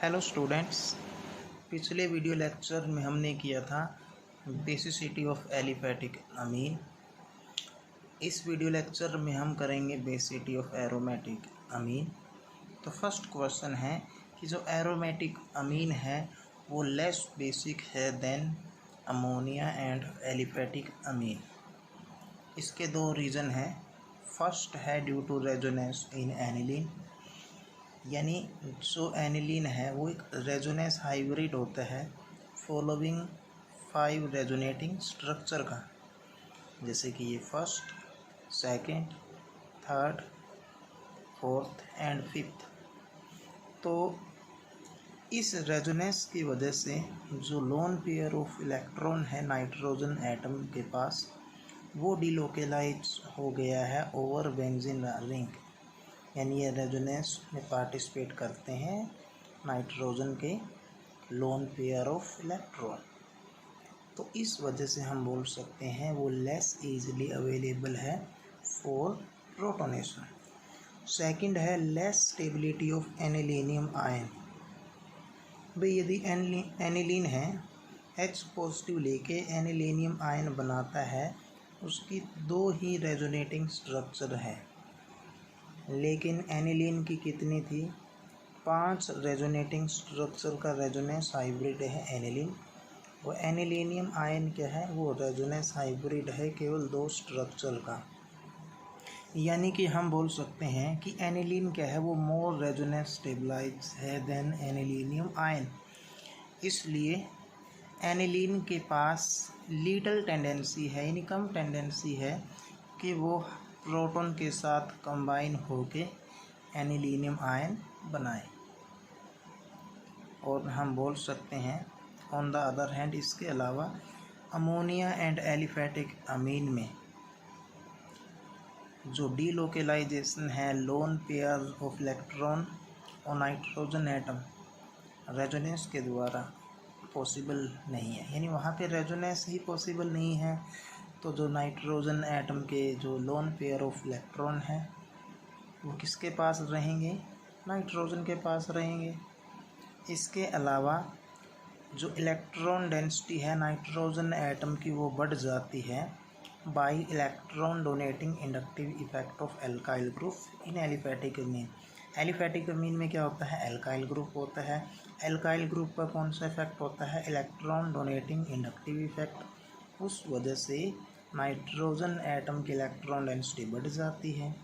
Hello students, पिछले video lecture में हमने किया था बेसिसिटी ऑफ एलिफैटिक अमीन। इस वीडियो लेक्चर में हम करेंगे बेसिसिटी ऑफ एरोमेटिक अमीन। तो फर्स्ट क्वेश्चन है कि जो एरोमेटिक अमीन है वो लेस बेसिक है than ammonia and aliphatic amine. इसके दो रीज़न हैं। फर्स्ट है due to resonance in aniline, यानी जो एनिलीन है वो एक रेजोनेंस हाइब्रिड होता है फॉलोइंग 5 रेजोनेटिंग स्ट्रक्चर का, जैसे कि ये first, second, third, fourth and fifth. तो इस रेजोनेंस की वजह से जो लोन पेयर ऑफ इलेक्ट्रॉन है नाइट्रोजन एटम के पास वो डिलोकेलाइज हो गया है ओवर बेंजीन रिंग, यानी ये रेजोनेंस में पार्टिसिपेट करते हैं नाइट्रोजन के लोन पेयर ऑफ इलेक्ट्रॉन। तो इस वजह से हम बोल सकते हैं वो लेस इजीली अवेलेबल है फॉर प्रोटोनेशन। सेकंड है less stability of anilinium ion. भाई यदि एनिलीन है H पॉजिटिव लेके एनिलीनियम आयन बनाता है, उसकी 2 ही रेजोनेटिंग स्ट्रक्चर है, लेकिन एनिलीन की कितनी थी? 5 रेजोनेटिंग स्ट्रक्चर का रेजोनेंस हाइब्रिड है एनिलीन। वो एनिलीनियम आयन क्या है? वो रेजोनेंस हाइब्रिड है केवल 2 स्ट्रक्चर का। यानी कि हम बोल सकते हैं कि एनिलीन क्या है? वो मोर रेजोनेंस स्टेबलाइज है देन एनिलीनियम आयन। इसलिए एनिलीन के पास लिटिल टेंडेंसी है, यानी कम टेंडेंसी है कि वो प्रोटॉन के साथ कंबाइन होके एनिलीनियम आयन बनाए। और हम बोल सकते हैं ऑन द अदर हैंड इसके अलावा अमोनिया एंड एलिफैटिक अमीन में जो डीलोकेलाइजेशन है लोन पेयर ऑफ इलेक्ट्रॉन और नाइट्रोजन एटम रेजोनेंस के द्वारा पॉसिबल नहीं है, यानी वहाँ पे रेजोनेंस ही पॉसिबल नहीं है। तो जो नाइट्रोजन एटम के जो लोन पेयर ऑफ इलेक्ट्रॉन है वो किसके पास रहेंगे? नाइट्रोजन के पास रहेंगे। इसके अलावा जो इलेक्ट्रॉन डेंसिटी है नाइट्रोजन एटम की वो बढ़ जाती है by electron donating inductive effect of alkyl group in aliphatic amine. Aliphatic amine में क्या होता है? एल्काइल ग्रुप होता है। एल्काइल ग्रुप का कौन सा इफेक्ट होता है? Electron donating inductive effect. उस वजह से नाइट्रोजन एटम की इलेक्ट्रॉन डेंसिटी बढ़ जाती है।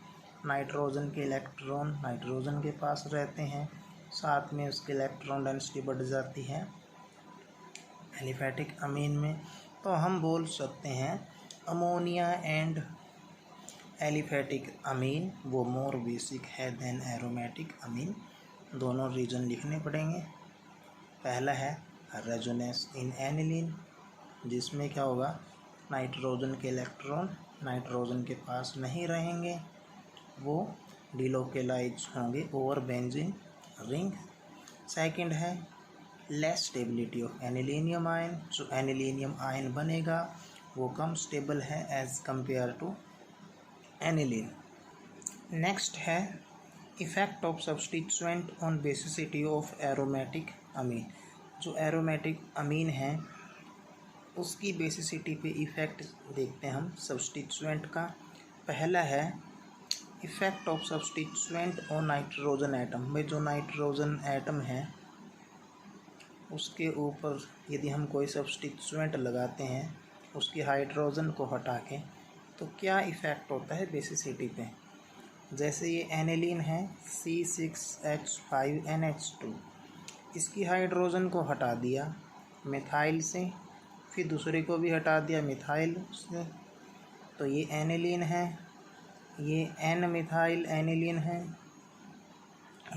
नाइट्रोजन के इलेक्ट्रॉन नाइट्रोजन के पास रहते हैं, साथ में उसकी इलेक्ट्रॉन डेंसिटी बढ़ जाती है एलिफैटिक अमीन में। तो हम बोल सकते हैं अमोनिया एंड एलिफैटिक अमीन वो मोर बेसिक है देन एरोमेटिक अमीन। दोनों रीजन लिखने पड़ेंगे। पहला है रेजोनेंस इन एनिलीन, जिसमें क्या होगा? नाइट्रोजन के इलेक्ट्रॉन नाइट्रोजन के पास नहीं रहेंगे, वो डिलोकेलाइज होंगे ओवर बेंजीन रिंग। सेकंड है less stability of anilinium ion. जो एनिलीनियम आयन बनेगा वो कम स्टेबल है as compare to aniline. Next है effect of substituent on basicity of aromatic amine. जो एरोमेटिक अमीन है उसकी बेसिसिटी पे इफ़ेक्ट देखते हैं हम सब्स्टिट्यूएंट का। पहला है effect of substituent on nitrogen atom में जो नाइट्रोजन एटम है उसके ऊपर यदि हम कोई सब्स्टिट्यूएंट लगाते हैं उसकी हाइड्रोजन को हटा के, तो क्या इफ़ेक्ट होता है बेसिसिटी पे? जैसे ये एनिलीन है C6H5NH2, इसकी हाइड्रोजन को हटा दिया मिथाइल से, फिर दूसरे को भी हटा दिया मिथाइल से, तो ये एनिलीन है। ये N मिथाइल एनिलीन है,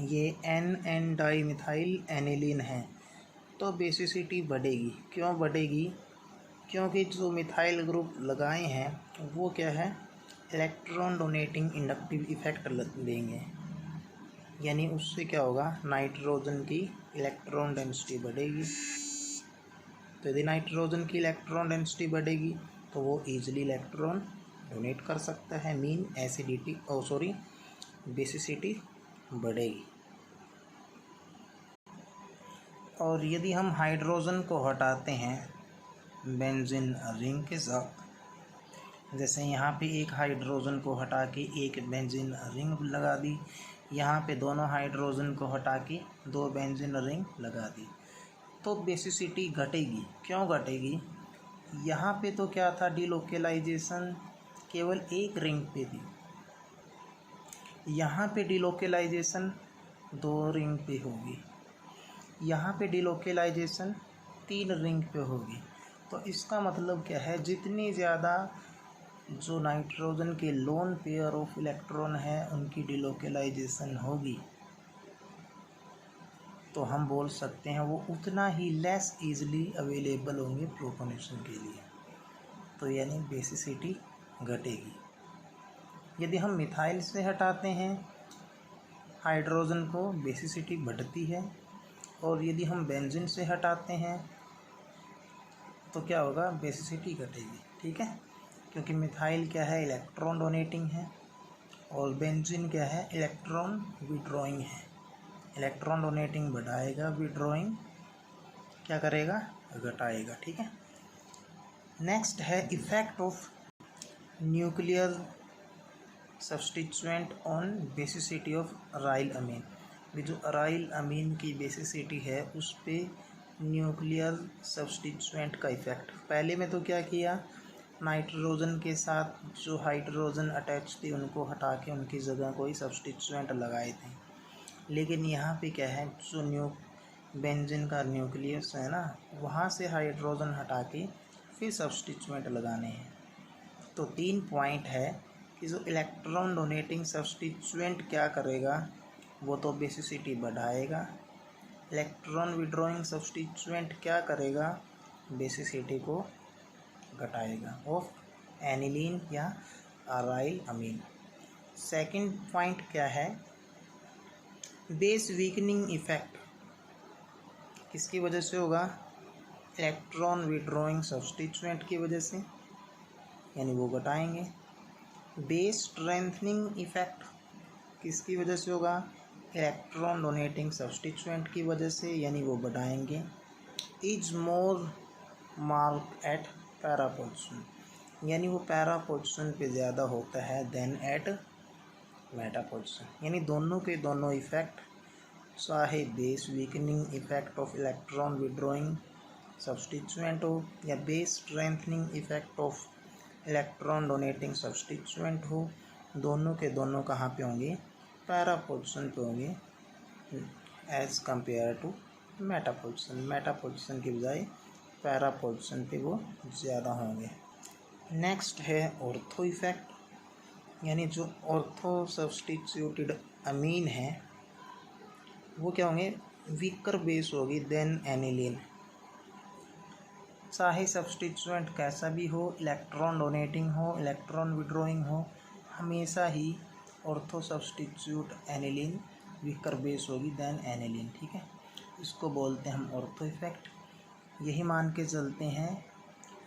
ये N डाई मिथाइल एनिलीन है। तो बेसिसिटी बढ़ेगी। क्यों बढ़ेगी? क्योंकि जो मिथाइल ग्रुप लगाए हैं वो क्या है? इलेक्ट्रॉन डोनेटिंग इंडक्टिव इफेक्ट देंगे, यानी उससे क्या होगा? नाइट्रोजन की इलेक्ट्रॉन डेंसिटी बढ़ेगी। तो यदि नाइट्रोजन की इलेक्ट्रॉन डेंसिटी बढ़ेगी तो वो ईजिली इलेक्ट्रॉन डोनेट कर सकता है, मीन बेसिसिटी बढ़ेगी। और यदि हम हाइड्रोजन को हटाते हैं बेंजीन रिंग के साथ, जैसे यहाँ पे एक हाइड्रोजन को हटा के एक बेंजीन रिंग लगा दी, यहाँ पे दोनों हाइड्रोजन को हटा के दो बेंजीन रिंग लगा दी, तो बेसिसिटी घटेगी। क्यों घटेगी? यहाँ पे तो क्या था, डिलोकेलाइजेशन केवल एक रिंग पे थी, यहाँ पे डिलोकेलाइजेशन दो रिंग पे होगी, यहाँ पे डिलोकेलाइजेशन 3 रिंग पे होगी। तो इसका मतलब क्या है, जितनी ज़्यादा जो नाइट्रोजन के लोन पेयर ऑफ इलेक्ट्रॉन है उनकी डिलोकेलाइजेशन होगी, तो हम बोल सकते हैं वो उतना ही लेस इजीली अवेलेबल होंगे प्रोटोनेशन के लिए, तो यानी बेसिसिटी घटेगी। यदि हम मिथाइल से हटाते हैं हाइड्रोजन को, बेसिसिटी बढ़ती है, और यदि हम बेंजीन से हटाते हैं तो क्या होगा, बेसिसिटी घटेगी। ठीक है, क्योंकि मिथाइल क्या है, इलेक्ट्रॉन डोनेटिंग है, और बेंजीन क्या है, इलेक्ट्रॉन विड्रॉइंग है। इलेक्ट्रॉन डोनेटिंग बढ़ाएगा, विड्रॉइंग क्या करेगा, घटाएगा। ठीक है, नेक्स्ट है effect of nuclear substituent on basicity of aryl amine. ये जो अराइल अमीन की बेसिसिटी है उस पे न्यूक्लियर सब्स्टिट्यूएंट का इफ़ेक्ट। पहले में तो क्या किया, नाइट्रोजन के साथ जो हाइड्रोजन अटैच थी उनको हटा के उनकी जगह कोई सब्स्टिट्यूएंट लगाए थे, लेकिन यहाँ पे क्या है, जो बेंजीन का न्यूक्लियस है ना, वहाँ से हाइड्रोजन हटा के फिर सब्स्टिट्यूएंट लगाने हैं। तो 3 पॉइंट है कि जो इलेक्ट्रॉन डोनेटिंग सब्स्टिट्यूएंट क्या करेगा, वो तो बेसिसिटी बढ़ाएगा। इलेक्ट्रॉन विड्रॉइंग सब्स्टिट्यूएंट क्या करेगा, बेसिसिटी को घटाएगा ऑफ एनिलीन या अराइल अमीन। सेकंड पॉइंट क्या है, बेस वीकनिंग इफेक्ट किसकी वजह से होगा, इलेक्ट्रॉन विड्रॉइंग सब्स्टिट्यूएंट की वजह से, यानी वो घटाएंगे। बेस स्ट्रेंथनिंग इफेक्ट किसकी वजह से होगा, इलेक्ट्रॉन डोनेटिंग सब्स्टिट्यूएंट की वजह से, यानी वो बढ़ाएंगे। Is more mark eight para position, यानी वो पैरा पोजीशन पे ज़्यादा होता है देन एट मेटा पोजीशन, यानी दोनों के दोनों इफेक्ट, चाहे base weakening effect of electron withdrawing substituent हो या base strengthening effect of electron donating substituent हो, दोनों के दोनों कहाँ पे होंगे, पैरा पोजीशन पे होंगे as compare to meta position. Meta position की बजाय पैरा पोजीशन पे वो ज़्यादा होंगे। नेक्स्ट है ऑर्थो इफेक्ट, यानी जो ऑर्थो सब्स्टिट्यूटेड अमीन है वो क्या होंगे, वीकर बेस होगी देन एनिलीन। चाहे सब्स्टिट्यूएंट कैसा भी हो, इलेक्ट्रॉन डोनेटिंग हो, इलेक्ट्रॉन विड्रॉइंग हो, हमेशा ही ortho substitute aniline weaker base होगी देन एनिलीन। ठीक है, इसको बोलते हैं हम ऑर्थो इफेक्ट। यही मान के चलते हैं,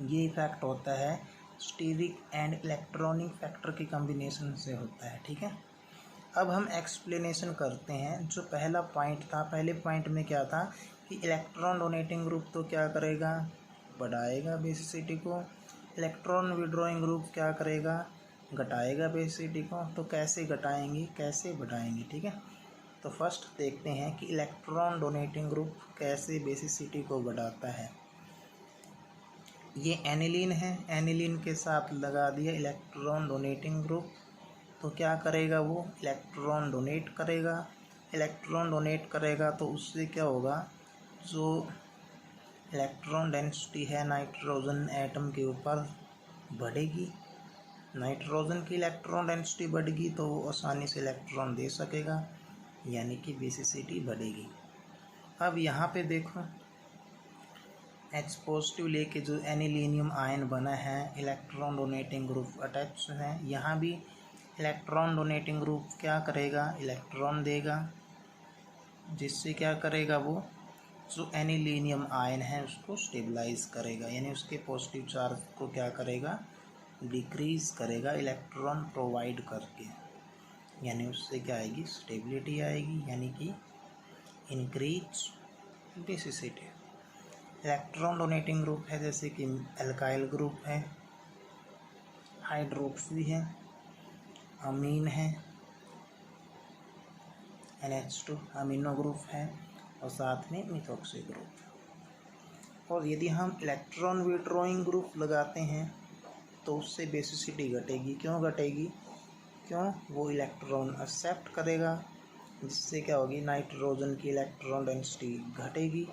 ये इफेक्ट होता है स्टीरिक एंड इलेक्ट्रॉनिक फैक्टर के कॉम्बिनेशन से होता है। ठीक है, अब हम एक्सप्लेनेशन करते हैं। जो पहला पॉइंट था, पहले पॉइंट में क्या था कि इलेक्ट्रॉन डोनेटिंग ग्रुप तो क्या करेगा, बढ़ाएगा बेसिसिटी को, इलेक्ट्रॉन विड्रॉइंग ग्रुप क्या करेगा, घटाएगा बेसिसिटी को। तो कैसे घटाएंगे, कैसे बढ़ाएंगे? ठीक है, तो फर्स्ट देखते हैं कि इलेक्ट्रॉन डोनेटिंग ग्रुप कैसे बेसिसिटी को बढ़ाता है। ये एनिलीन है, एनिलीन के साथ लगा दिया इलेक्ट्रॉन डोनेटिंग ग्रुप, तो क्या करेगा, वो इलेक्ट्रॉन डोनेट करेगा। इलेक्ट्रॉन डोनेट करेगा तो उससे क्या होगा, जो इलेक्ट्रॉन डेंसिटी है नाइट्रोजन एटम के ऊपर बढ़ेगी। नाइट्रोजन की इलेक्ट्रॉन डेंसिटी बढ़ेगी तो वो आसानी से इलेक्ट्रॉन दे सकेगा, यानी कि बेसिसिटी बढ़ेगी। अब यहाँ पे देखो, H पॉजिटिव लेके जो एनिलीनियम आयन बना है, इलेक्ट्रॉन डोनेटिंग ग्रुप अटैच है। यहाँ भी इलेक्ट्रॉन डोनेटिंग ग्रुप क्या करेगा, इलेक्ट्रॉन देगा, जिससे क्या करेगा, वो जो एनिलीनियम आयन है उसको स्टेबलाइज करेगा, यानी उसके पॉजिटिव चार्ज को क्या करेगा, डिक्रीज करेगा इलेक्ट्रॉन प्रोवाइड करके, यानी उससे क्या आएगी, स्टेबिलिटी आएगी, यानी कि increase basicity. Electron donating group है जैसे कि एल्काइल ग्रुप है, हाइड्रोक्सी है, अमीन है, NH2 अमीनो ग्रुप है और साथ में मिथॉक्सी ग्रुप। और यदि हम इलेक्ट्रॉन विड्रॉइंग ग्रुप लगाते हैं तो उससे बेसिसिटी घटेगी। क्यों घटेगी? क्यों? वो इलेक्ट्रॉन एक्सेप्ट करेगा, जिससे क्या होगी, नाइट्रोजन की इलेक्ट्रॉन डेंसिटी घटेगी।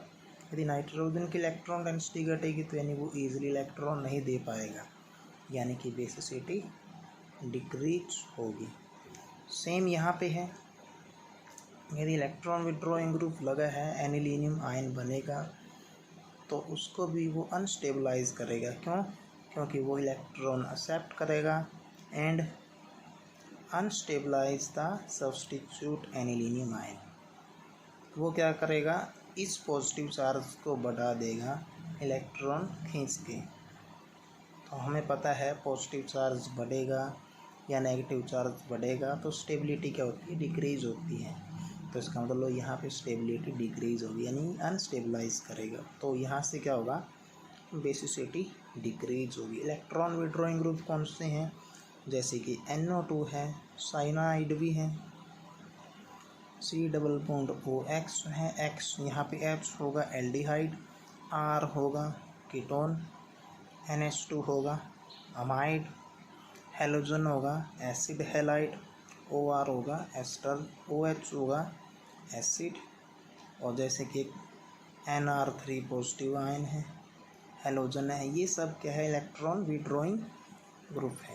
यदि नाइट्रोजन की इलेक्ट्रॉन डेंसिटी घटेगी तो यानी वो ईजिली इलेक्ट्रॉन नहीं दे पाएगा, यानी कि बेसिसिटी डिक्रीज होगी। सेम यहाँ पे है, यदि इलेक्ट्रॉन विड्रॉइंग ग्रुप लगा है, एनिलीनियम आयन बनेगा तो उसको भी वो अनस्टेबलाइज करेगा। क्यों? क्योंकि वो इलेक्ट्रॉन एक्सेप्ट करेगा and unstabilise the substitute anilinium ion. वो क्या करेगा, इस पॉजिटिव चार्ज को बढ़ा देगा इलेक्ट्रॉन खींच के। तो हमें पता है पॉजिटिव चार्ज बढ़ेगा या नेगेटिव चार्ज बढ़ेगा तो स्टेबिलिटी क्या होती है, डिक्रीज होती है। तो इसका मतलब यहाँ पे स्टेबिलिटी डिक्रीज होगी, यानी अनस्टेबलाइज करेगा। तो यहाँ से क्या होगा, बेसिसिटी डिक्रीज होगी। इलेक्ट्रॉन विड्रॉइंग ग्रुप कौन से हैं? जैसे कि NO2 है, साइनाइड भी है, C डबल बॉन्ड OX है, X यहाँ पे H होगा एल्डिहाइड, R होगा कीटोन, NH2 होगा अमाइड, हेलोजन होगा एसिड हैलाइड, OR होगा एस्टर, OH होगा एसिड। और जैसे कि NR3 पॉजिटिव आयन है, हेलोजन है। ये सब क्या है, इलेक्ट्रॉन विड्रॉइंग ग्रुप है।